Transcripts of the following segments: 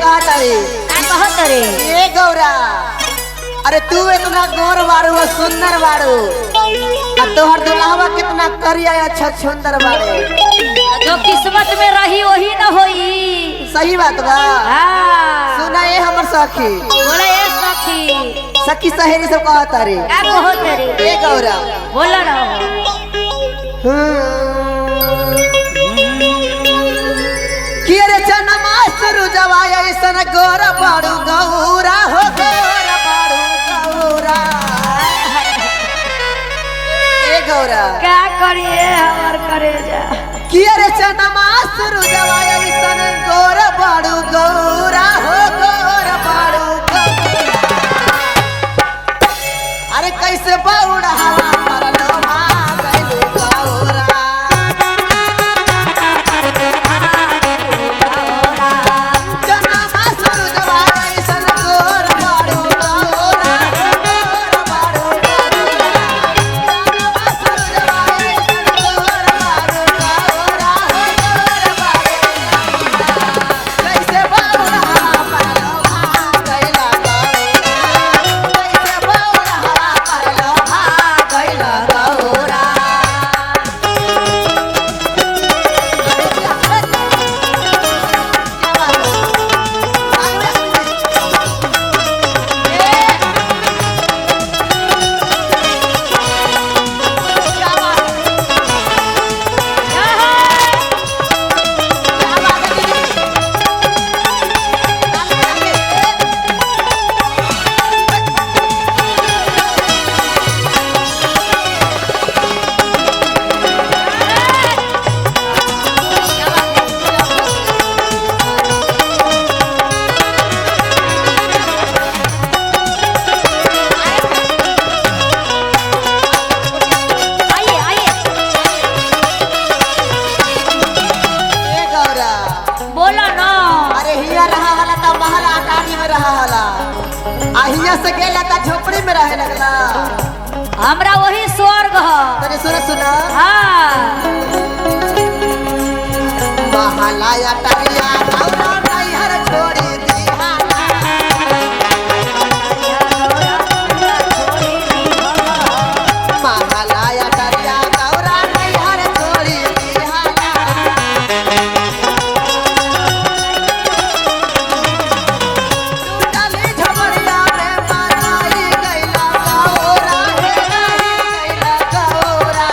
कहता रे कहत रे ए गौरा अरे तू इतना गोर बाड़ू और सुंदर बाड़ू और तोहर दुल्हवा कितना करिया अच्छा सुंदर बाड़े। जो किस्मत में रही वही न होई। सही बात बा। हाँ सुना ये हमर सखी बोला ये सखी सखी सहेली सब कहता रे क्या कहत रे ए गौरा बोला ना कि रे चनमा शुरू जवाया ऐसन गोर बाड़ू गौरा हो गोर बाड़ू गौरा ए गौरा क्या करिए हमार करे जा कि रे चनमा शुरू जवाया ऐसन गोर बाड़ू गौरा हो गोर बाड़ू गौरा। अरे कैसे बाउड़ा हवा मरलो भागलू गौरा से गेला ता झोपड़ी में रहे लगला हमरा वही स्वर्ग ह तने सुना हां महालाया टरिया गौरा नैहर छोड़ी दीवाना महालाया टरिया गौरा नैहर छोड़ी दीवाना टूटली झमरिया में मनाई गइला गौरा हे गइला गौरा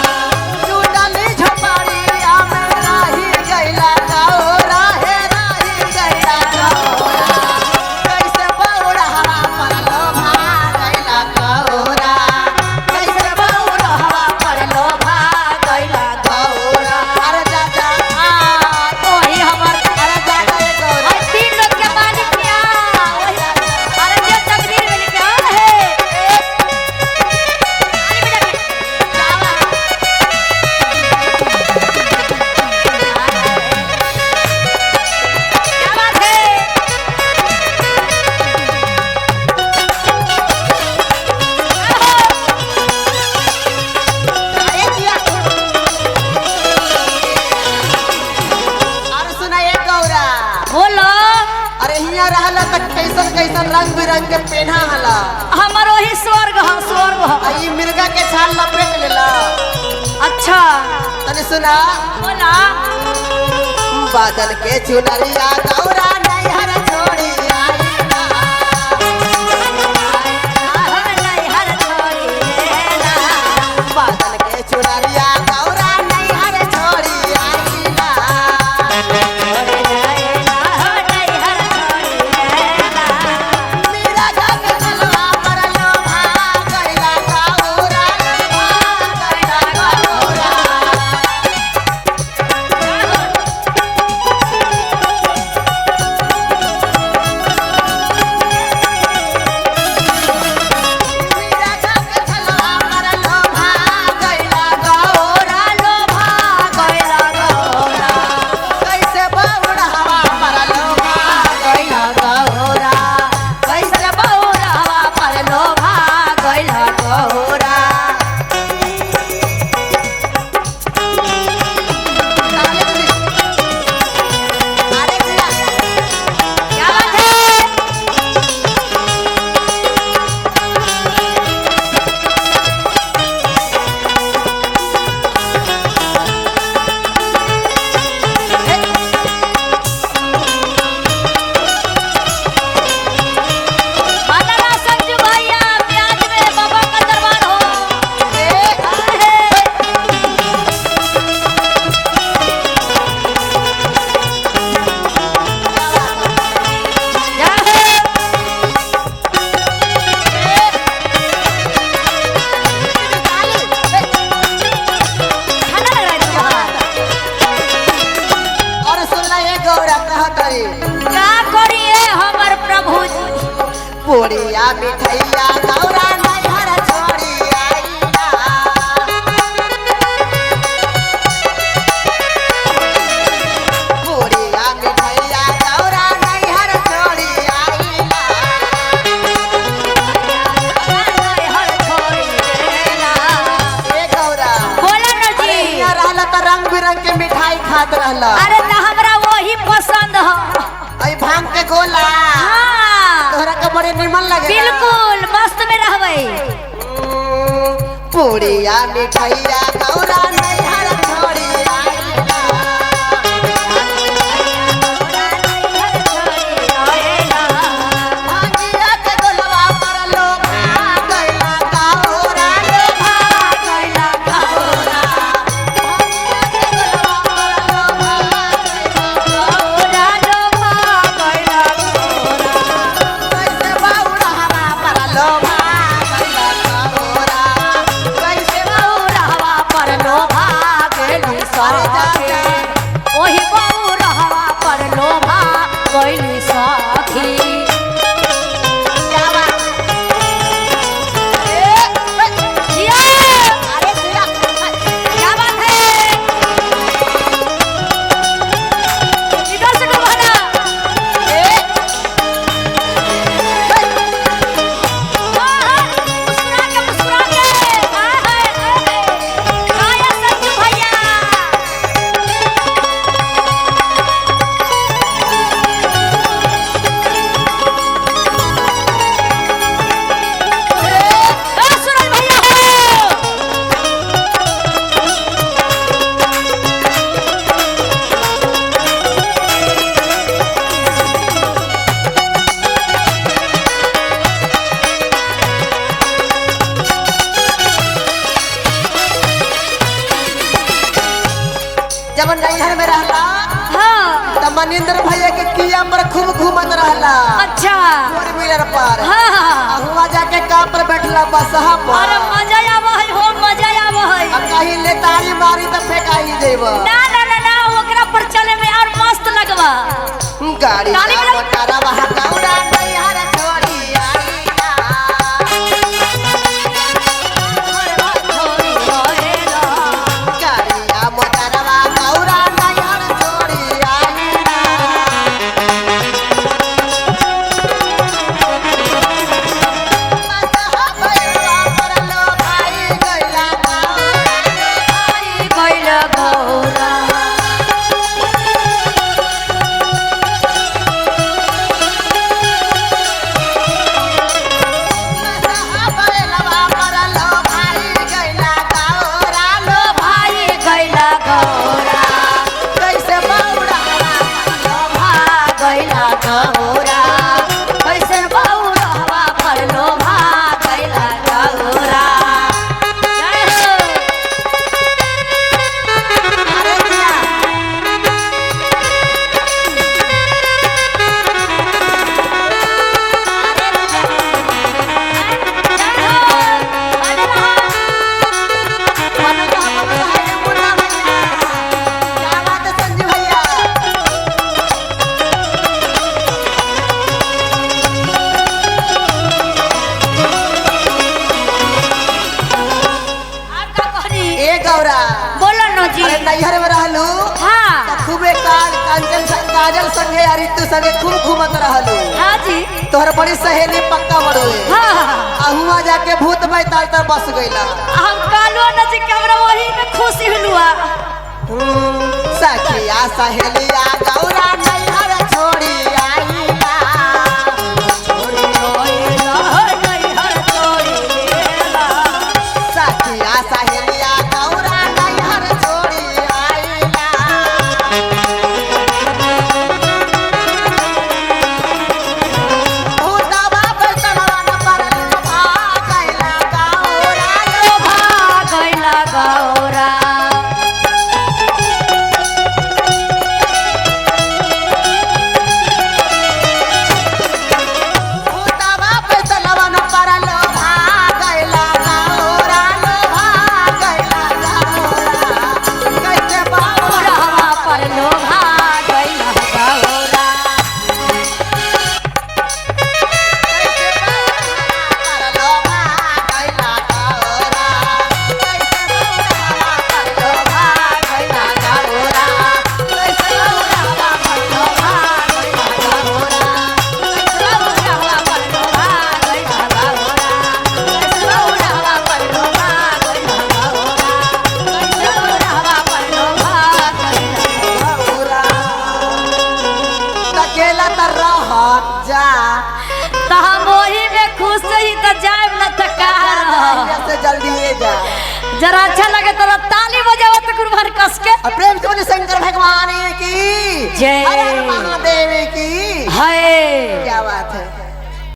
टूटली झमरिया में रही गइला गौरा हे रही गइला गौरा कैसे बौड़ा हवा परलो भाग गइला गौरा कैसे बौड़ा हवा परलो भाग गइला गौरा अरे जा वही हमर अरे जा गौरा हम तीन लोग के मालिक क्या वही अरे जे तकदीर में लिखा है क्या बात है अरे जिया अरे सुना ये गौरा बोलो अरे हिया रहला त कैसन कैसन रंग बिरंग के पेन्हा हला हमर वही स्वर्ग ह स्वर्ग ह आ ई मिर्गा के छाल लपेट लेला अच्छा तने सुना बोला बादल के चुनरिया गौरा नैहर छोड़ी आईला हम नहीं हर छोड़ी लेला बादल के चुनरिया गौरा नैहर छोड़ी आईला छोड़ी लेला हम नहीं हर छोड़ी लेला मेरा जग गलवा परलो भाग गइला गौरा भाग गइला गौरा पूड़िया मिठैया गौरा नैहर छोड़ी आईला पूड़िया मिठैया गौरा नैहर छोड़ी आईला हर छोड़ी देला। ए गौरा बोला न जी। यहाँ रहला त रंग बिरंग के मिठाई खात रहला अरे त हमरा वही पसंद ह। आई भांग के गोला हाँ तोहरा के बड़े निमन लगे बिल्कुल मस्त में रहबै। पूड़िया मिठैया गौरा नैहर छोड़ी आईला भांगिया के गोलवा पर लोभा गइला गौरा लोभा गइला गौरा भांगिया के गोलवा पर लोभा गइला कैसे बाउरा हवा पर लोभा गइला गौरा कैसे बाउरा हवा पर लोभा गेली सखी ओही बहु रहवा पर लोभा गइली सखी। क्या बात जिया अरे भैया क्या बात है इधर से डूबना। मुस्कुरा के आया संजू भैया। सूरज भैया हो। जब नैहर में रहला हाँ त मनिंद्र भैया के किया पर खूब घूमत रहला अच्छा फोर व्हीलर पर हाँ हुआ जाके का पर बैठला बसहा अरे पर मजा आवा है हो मजा आवा है। अब कहीं ले तारी मारी त फेंकाई देब ना ना ना ना ओकरा पर चले में और मस्त लगवा। गाड़ी ताली का बजा- मोटरवा गौरा नैहर छोड़ी आईला गाड़िया मोटरवा गौरा नैहर छोड़ी आईला बसहा भैरवा पर लोभाई गइला गइल गौरा बसहा भैरवा पर लोभाई गइला गौरा भाई गइल गौरा कैसे बौरा लोभा गइल गौरा कैसे बौरहवा पर लोभा गइल गौरा। जय हो। अरे दिया क्या बात है संजू भैया ए गौरा बोलो नो जी। अरे नैहर में रहलू हाँ त खूबे काजल संगे आ ऋतु संगे खूब घूमत रहलू हाँ जी तोहर बड़ी सहेली पक्का बड़ोए हाँ अहुआ जाके भूत बैताल तर बस गइला हम कालो न जी कैमरा वही में खुशी हुआ। सखिया सहेलिया गौरा नैहर छोड़ी आईला सखिया सहेलिया गौरा नैहर छोड़ी आईला भूतवा बैतलवा न परल भागैला गौरा गौरा जा जरा अच्छा लगे तो ताली बजाओ तो कुर्बान कस के। और प्रेम से बोले शंकर भगवान की जय। हर हर महादेव की हाय क्या बात है।